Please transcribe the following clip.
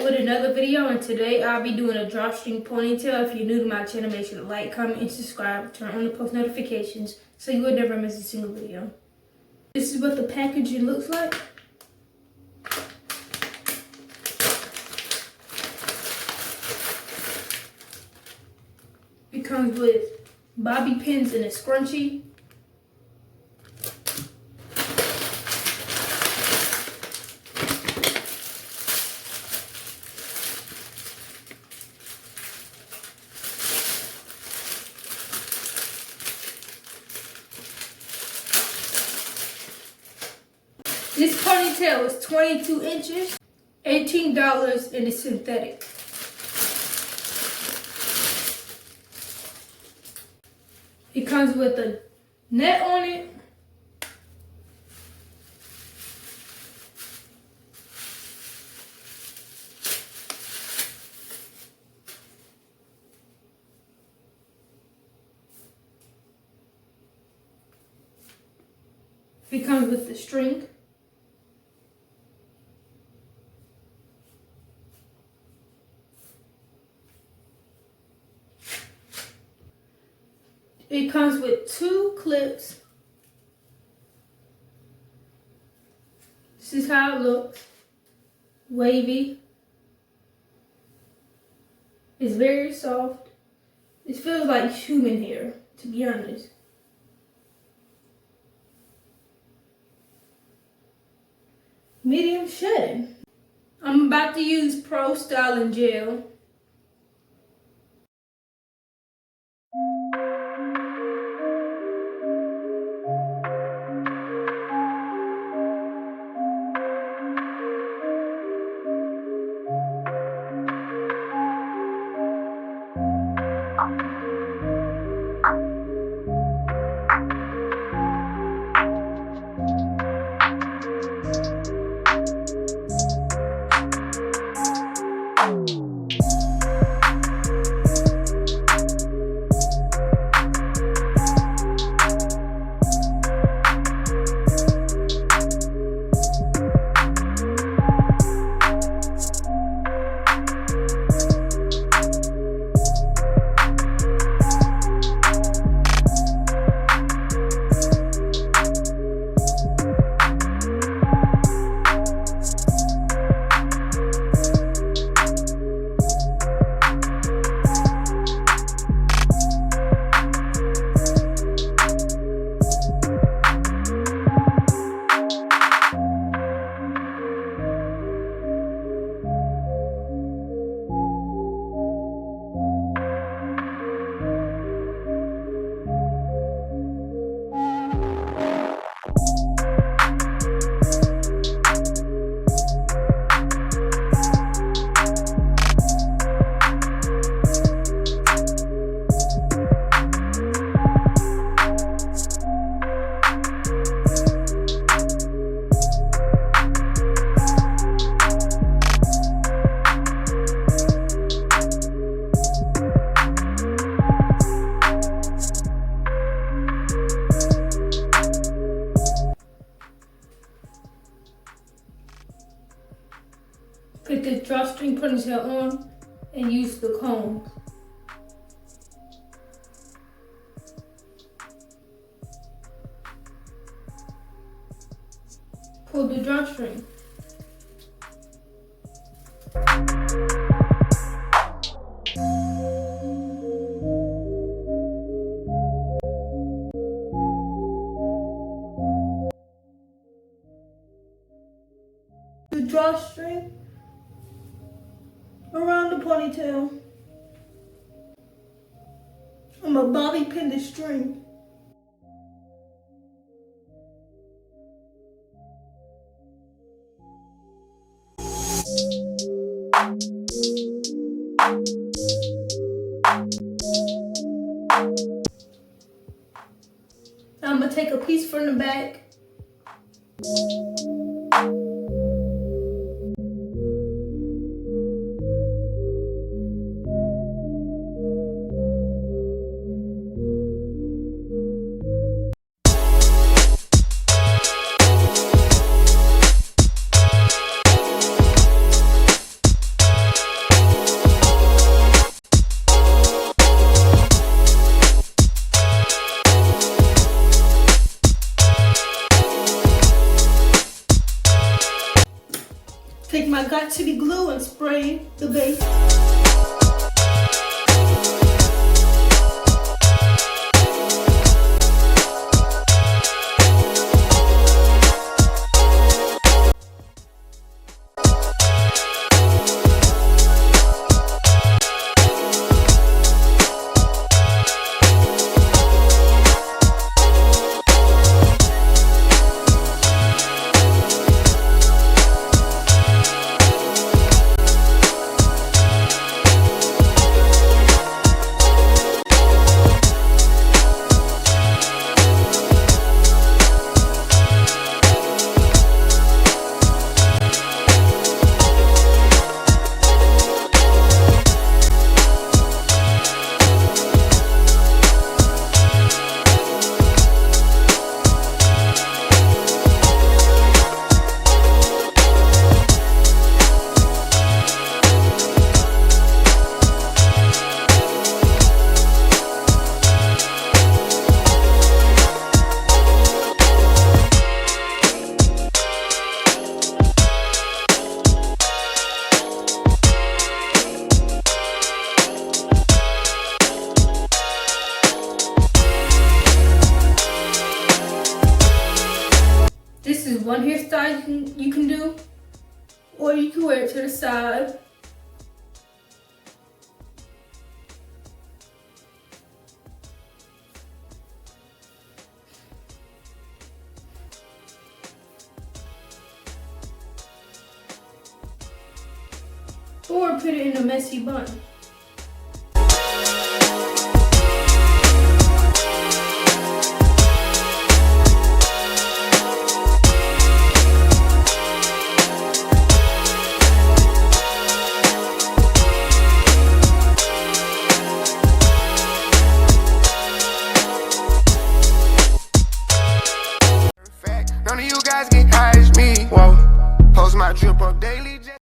with another video, and today I'll be doing a drawstring ponytail. If you're new to my channel, make sure to like, comment, and subscribe. Turn on the post notifications so you will never miss a single video. This is what the packaging looks like. It comes with bobby pins and a scrunchie. This ponytail is 22 inches, $18, and it's synthetic. It comes with a net on it. It comes with the string. It comes with 2 clips. This is how it looks. Wavy. It's very soft. It feels like human hair, to be honest. Medium shedding. I'm about to use Pro Styling Gel. Put this drawstring ponytail on and use the comb. Pull the drawstring. The drawstring around the ponytail. I'm gonna bobby pin the string. Now I'm gonna take a piece from the back. Take my Got to Be glue and spray the base. This is one hairstyle you can do, or you can wear it to the side. Or put it in a messy bun. None of you guys get high as me. Whoa, post my drip up daily.